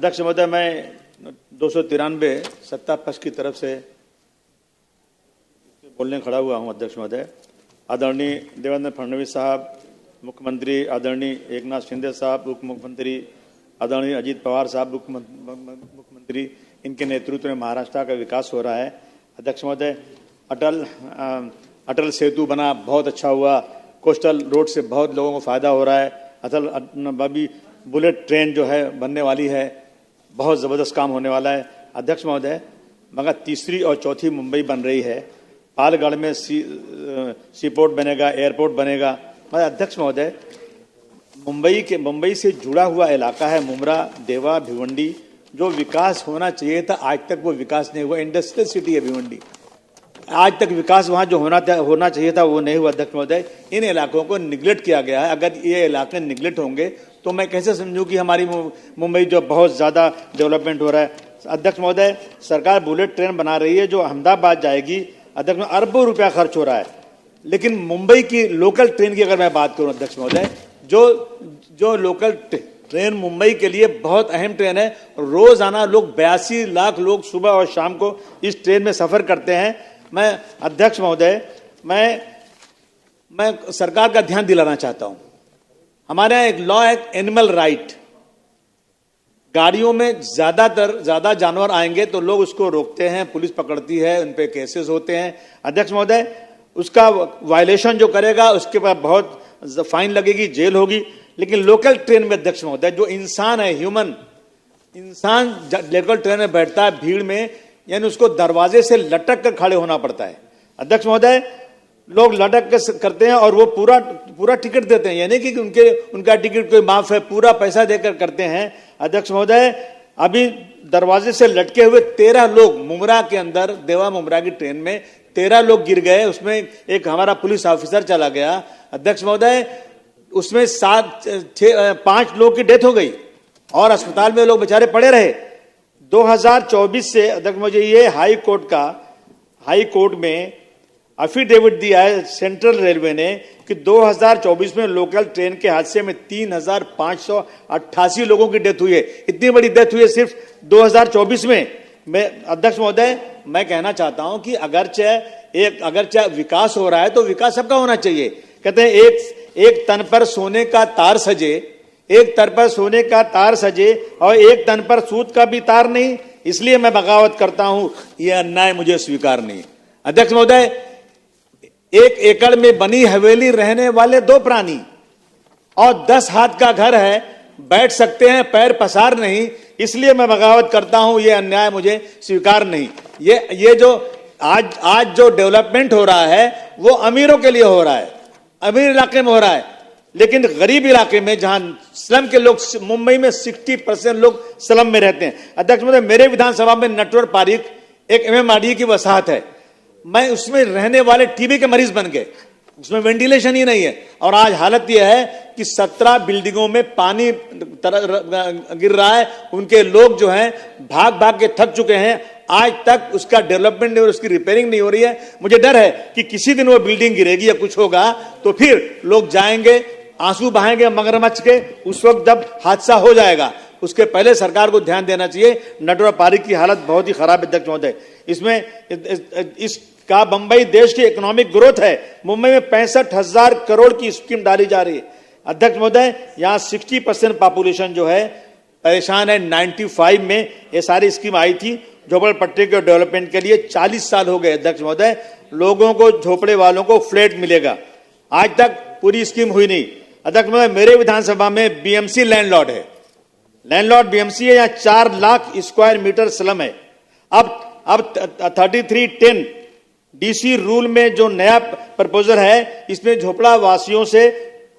अध्यक्ष महोदय, मैं 293 सत्ता पक्ष की तरफ से बोलने खड़ा हुआ हूं। अध्यक्ष महोदय, आदरणीय देवेंद्र फडणवीस साहब मुख्यमंत्री, आदरणीय एकनाथ शिंदे साहब उप मुख्यमंत्री, आदरणीय अजीत पवार साहब मुख्यमंत्री, इनके नेतृत्व में महाराष्ट्र का विकास हो रहा है। अध्यक्ष महोदय, अटल सेतु बना, बहुत अच्छा हुआ। कोस्टल रोड से बहुत लोगों को फायदा हो रहा है। अभी बुलेट ट्रेन जो है बनने वाली है, बहुत जबरदस्त काम होने वाला है। अध्यक्ष महोदय, मगर तीसरी और चौथी मुंबई बन रही है। पालगढ़ में सी पोर्ट बनेगा, एयरपोर्ट बनेगा। मगर अध्यक्ष महोदय, मुंबई से जुड़ा हुआ इलाका है मुमरा, देवा, भिवंडी। जो विकास होना चाहिए था आज तक वो विकास नहीं हुआ। इंडस्ट्रियल सिटी है भिवंडी, आज तक विकास वहां जो होना चाहिए था वो नहीं हुआ। अध्यक्ष महोदय, इन इलाकों को निगलेक्ट किया गया है। अगर ये इलाके निगलेक्ट होंगे तो मैं कैसे समझूं कि हमारी मुंबई जो बहुत ज्यादा डेवलपमेंट हो रहा है। अध्यक्ष महोदय, सरकार बुलेट ट्रेन बना रही है जो अहमदाबाद जाएगी। अध्यक्ष, अरबों रुपया खर्च हो रहा है, लेकिन मुंबई की लोकल ट्रेन की अगर मैं बात करूं अध्यक्ष महोदय, जो लोकल ट्रेन मुंबई के लिए बहुत अहम ट्रेन है। रोजाना लोग 82 लाख लोग सुबह और शाम को इस ट्रेन में सफर करते हैं। मैं अध्यक्ष महोदय, मैं सरकार का ध्यान दिलाना चाहता हूं। हमारे यहाँ एक लॉ है, एनिमल राइट। गाड़ियों में ज्यादा जानवर आएंगे तो लोग उसको रोकते हैं, पुलिस पकड़ती है, उन पे केसेस होते हैं। अध्यक्ष महोदय, उसका वायलेशन जो करेगा उसके पास बहुत फाइन लगेगी, जेल होगी। लेकिन लोकल ट्रेन में अध्यक्ष महोदय, जो इंसान है, ह्यूमन इंसान लोकल ट्रेन में बैठता है भीड़ में, यानी उसको दरवाजे से लटक कर खड़े होना पड़ता है। अध्यक्ष महोदय, लोग लटक कर करते हैं और वो पूरा टिकट देते हैं, यानी कि उनका टिकट कोई माफ है, पूरा पैसा देकर करते हैं। अध्यक्ष महोदय, अभी दरवाजे से लटके हुए 13 लोग मुमरा के अंदर, देवा मुमरा की ट्रेन में 13 लोग गिर गए। उसमें एक हमारा पुलिस ऑफिसर चला गया। अध्यक्ष महोदय, उसमें 5 लोग की डेथ हो गई और अस्पताल में लोग बेचारे पड़े रहे। 2024 से अध्यक्ष मुझे ये हाई कोर्ट में एफिडेविट दिया है सेंट्रल रेलवे ने कि 2024 में लोकल ट्रेन के हादसे में 3588 लोगों की डेथ हुई है। इतनी बड़ी डेथ हुई है सिर्फ 2024 में। मैं अध्यक्ष महोदय, मैं कहना चाहता हूं कि अगरचे विकास हो रहा है तो विकास सबका होना चाहिए। कहते हैं एक तन पर सोने का तार सजे, एक तन पर सोने का तार सजे और एक तन पर सूत का भी तार नहीं, इसलिए मैं बगावत करता हूं, यह अन्याय मुझे स्वीकार नहीं। अध्यक्ष महोदय, 1 एकड़ में बनी हवेली रहने वाले 2 प्राणी और 10 हाथ का घर है, बैठ सकते हैं, पैर पसार नहीं, इसलिए मैं बगावत करता हूं, यह अन्याय मुझे स्वीकार नहीं। ये जो आज जो डेवलपमेंट हो रहा है वो अमीरों के लिए हो रहा है, अमीर इलाके में हो रहा है, लेकिन गरीब इलाके में जहां स्लम के लोग, मुंबई में 60% लोग स्लम में रहते हैं। अध्यक्ष महोदय, मेरे विधानसभा में नटवर पारिक एक MMRDA की वसाहत है, मैं उसमें रहने वाले टीबी के मरीज बन गए, उसमें वेंटिलेशन ही नहीं है। और आज हालत यह है कि 17 बिल्डिंगों में पानी गिर रहा है, उनके लोग जो हैं भाग भाग के थक चुके हैं, आज तक उसका डेवलपमेंट और उसकी रिपेयरिंग नहीं हो रही है। मुझे डर है कि किसी दिन वो बिल्डिंग गिरेगी या कुछ होगा तो फिर लोग जाएंगे, आंसू बहाएंगे मगरमच्छ के, उस वक्त जब हादसा हो जाएगा। उसके पहले सरकार को ध्यान देना चाहिए। नटवर पारिक की हालत बहुत ही खराब है अध्यक्ष महोदय। इसमें इसका मुंबई देश की इकोनॉमिक ग्रोथ है। मुंबई में 65,000 करोड़ की स्कीम डाली जा रही है। अध्यक्ष महोदय, यहाँ 60% पॉपुलेशन जो है परेशान है। 95 में ये सारी स्कीम आई थी झोपड़पट्टी के डेवलपमेंट के लिए। 40 साल हो गए अध्यक्ष महोदय, लोगों को, झोपड़े वालों को फ्लैट मिलेगा, आज तक पूरी स्कीम हुई नहीं। अध्यक्ष महोदय, मेरे विधानसभा में BMC लैंडलॉर्ड है, लैंडलॉर्ड BMC है, यहाँ 4 लाख स्क्वायर मीटर स्लम है। अब 3310 DC रूल में जो नया प्रपोजल है, इसमें झोपड़ा वासियों से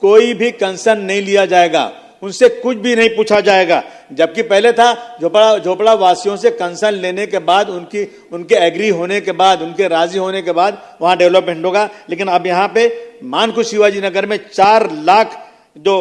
कोई भी कंसर्न नहीं लिया जाएगा, उनसे कुछ भी नहीं पूछा जाएगा। जबकि पहले था झोपड़ा वासियों से कंसर्न लेने के बाद, उनके एग्री होने के बाद, उनके राजी होने के बाद वहां डेवलपमेंट होगा। लेकिन अब यहाँ पे मानकुश शिवाजी नगर में 4 लाख जो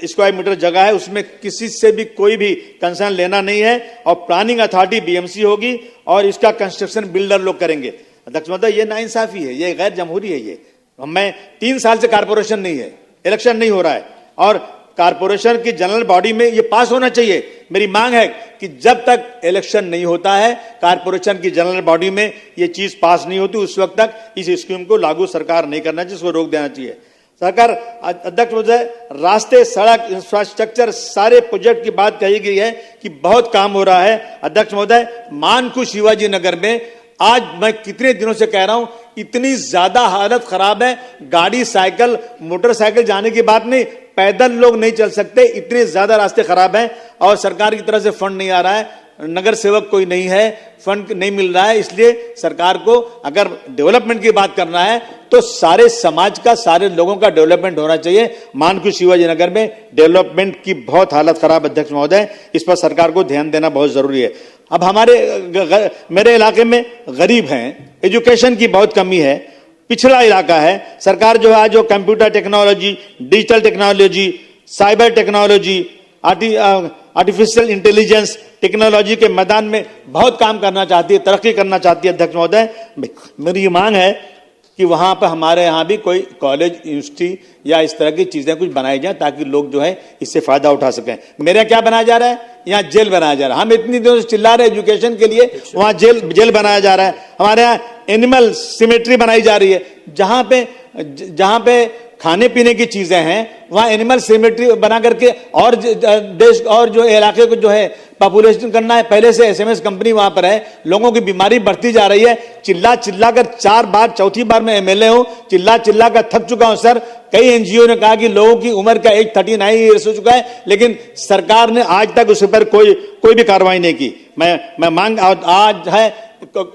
स्क्वायर मीटर जगह है, उसमें किसी से भी कोई भी कंसर्न लेना नहीं है और प्लानिंग अथॉरिटी BMC होगी और इसका कंस्ट्रक्शन बिल्डर लोग करेंगे। अध्यक्ष महोदय, ये नाइंसाफी है, ये गैर जमहूरी है। ये मैं 3 साल से कारपोरेशन नहीं है, इलेक्शन नहीं हो रहा है और कारपोरेशन की जनरल बॉडी में ये पास होना चाहिए। मेरी मांग है कि जब तक इलेक्शन नहीं होता है, कारपोरेशन की जनरल बॉडी में ये चीज पास नहीं होती, उस वक्त तक इस स्कीम को लागू सरकार नहीं करना चाहिए, इसको रोक देना चाहिए। सरकार, अध्यक्ष महोदय, रास्ते, सड़क, इंफ्रास्ट्रक्चर, सारे प्रोजेक्ट की बात कही गई है कि बहुत काम हो रहा है। अध्यक्ष महोदय, मानकू शिवाजी नगर में आज मैं कितने दिनों से कह रहा हूं, इतनी ज्यादा हालत खराब है, गाड़ी, साइकिल, मोटरसाइकिल जाने की बात नहीं, पैदल लोग नहीं चल सकते, इतने ज्यादा रास्ते खराब हैं और सरकार की तरफ से फंड नहीं आ रहा है, नगर सेवक कोई नहीं है, फंड नहीं मिल रहा है। इसलिए सरकार को अगर डेवलपमेंट की बात करना है तो सारे समाज का, सारे लोगों का डेवलपमेंट होना चाहिए। मानकू शिवाजी नगर में डेवलपमेंट की बहुत हालत खराब। अध्यक्ष महोदय, इस पर सरकार को ध्यान देना बहुत जरूरी है। अब मेरे इलाके में गरीब हैं, एजुकेशन की बहुत कमी है, पिछड़ा इलाका है। सरकार जो है जो computer technology, digital technology, cyber technology, artificial intelligence technology के मैदान में बहुत काम करना चाहती है, तरक्की करना चाहती है। अध्यक्ष महोदय, मेरी मांग है कि वहां पर हमारे यहां भी कोई कॉलेज, यूनिवर्सिटी या इस तरह की चीजें कुछ बनाई जाए ताकि लोग जो है इससे फायदा उठा सकें। मेरे क्या बनाया जा रहा है? यहाँ जेल बनाया जा रहा है। हम इतनी दिनों से चिल्ला रहे एजुकेशन के लिए, वहां जेल बनाया जा रहा है। हमारे यहाँ एनिमल सिमेट्री बनाई जा रही है, जहां पे खाने पीने की चीजें हैं वहां एनिमल सिमेट्री बना करके और देश और जो इलाके को जो है पॉपुलेशन करना है। पहले से एसएमएस कंपनी वहां पर है, लोगों की बीमारी बढ़ती जा रही है। चिल्ला कर 4 बार, चौथी बार मैं एमएलए हूं, चिल्ला कर थक चुका हूं सर। कई एनजीओ ने कहा कि लोगों की उम्र का एज 39 ईयर्स हो चुका है, लेकिन सरकार ने आज तक उस पर कोई भी कार्रवाई नहीं की। मैं मांग आज है,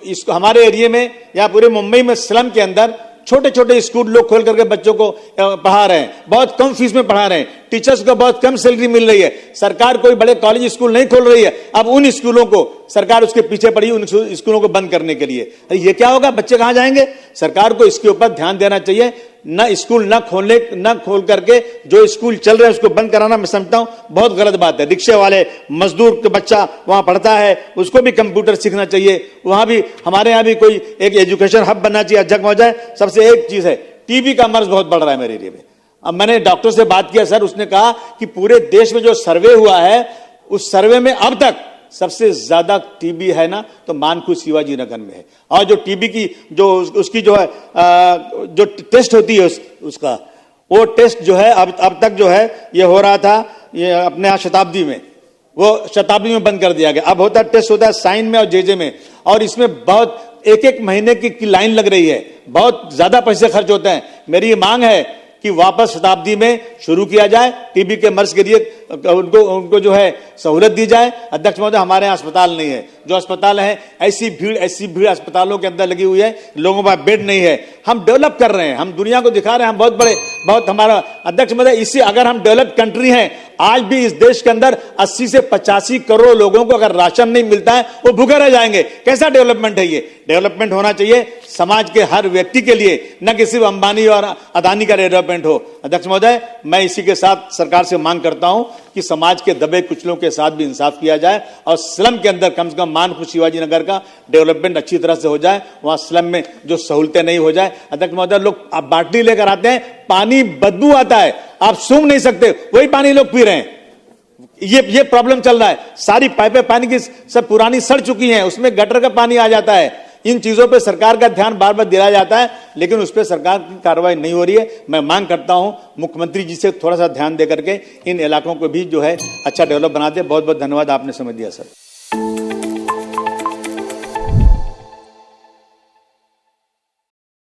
इसको हमारे एरिया में या पूरे मुंबई में स्लम के अंदर छोटे छोटे स्कूल लोग खोल करके बच्चों को पढ़ा रहे हैं, बहुत कम फीस में पढ़ा रहे हैं, टीचर्स को बहुत कम सैलरी मिल रही है। सरकार कोई बड़े कॉलेज स्कूल नहीं खोल रही है, अब उन स्कूलों को सरकार उसके पीछे पड़ी, उन स्कूलों को बंद करने के लिए। अरे ये क्या होगा? बच्चे कहां जाएंगे? सरकार को इसके ऊपर ध्यान देना चाहिए। न स्कूल न खोल करके जो स्कूल चल रहे हैं उसको बंद कराना मैं समझता हूं बहुत गलत बात है। रिक्शे वाले मजदूर का बच्चा वहां पढ़ता है, उसको भी कंप्यूटर सीखना चाहिए। वहां भी हमारे यहां भी कोई एक एजुकेशन हब बनना चाहिए। अध्यक्ष महोदय, सबसे एक चीज है, टीबी का मर्ज बहुत बढ़ रहा है मेरे एरिया में। अब मैंने डॉक्टर से बात किया सर, उसने कहा कि पूरे देश में जो सर्वे हुआ है उस सर्वे में अब तक सबसे ज्यादा टीबी है ना तो मानकू शिवाजी नगर में है। और जो टीबी की जो उसकी जो है जो टेस्ट होती है उसका वो टेस्ट जो है अब तक जो है ये हो रहा था ये अपने यहाँ शताब्दी में, वो शताब्दी में बंद कर दिया गया। अब होता टेस्ट होता है साइन में और जेजे में, और इसमें बहुत एक महीने की लाइन लग रही है, बहुत ज्यादा पैसे खर्च होते हैं। मेरी ये मांग है कि वापस शताब्दी में शुरू किया जाए, टीबी के मर्ज के लिए उनको जो है सहूलत दी जाए। अध्यक्ष महोदय, हमारे यहाँ अस्पताल नहीं है, जो अस्पताल है ऐसी भीड़ अस्पतालों के अंदर लगी हुई है, लोगों का बेड नहीं है। हम डेवलप कर रहे हैं, हम दुनिया को दिखा रहे हैं, हम बहुत हमारा। अध्यक्ष महोदय, इससे अगर हम डेवलप कंट्री हैं, आज भी इस देश के अंदर 80 से 85 करोड़ लोगों को अगर राशन नहीं मिलता है वो भूखे रह जाएंगे। कैसा डेवलपमेंट है ये? डेवलपमेंट होना चाहिए समाज के हर व्यक्ति के लिए, न कि सिर्फ अंबानी और अदानी का डेवलपमेंट हो। अध्यक्ष महोदय, मैं इसी के साथ सरकार से मांग करता हूं कि समाज के दबे कुचलों के साथ भी इंसाफ किया जाए और स्लम के अंदर कम से कम मानकू शिवाजी नगर का डेवलपमेंट अच्छी तरह से हो जाए, वहां स्लम में जो सहूलतें नहीं हो जाए। अध्यक्ष महोदय, लोग आप बाटली लेकर आते हैं, पानी बदबू आता है, आप सूंघ नहीं सकते, वही पानी लोग पी रहे हैं। ये प्रॉब्लम चल रहा है। सारी पाइपें पानी की सब पुरानी सड़ चुकी हैं, उसमें गटर का पानी आ जाता है। इन चीजों पे सरकार का ध्यान बार बार दिलाया जाता है, लेकिन उस पर सरकार की कार्रवाई नहीं हो रही है। मैं मांग करता हूं मुख्यमंत्री जी से थोड़ा सा ध्यान दे करके इन इलाकों को भी जो है अच्छा डेवलप बना दे। बहुत बहुत धन्यवाद, आपने समय दिया सर।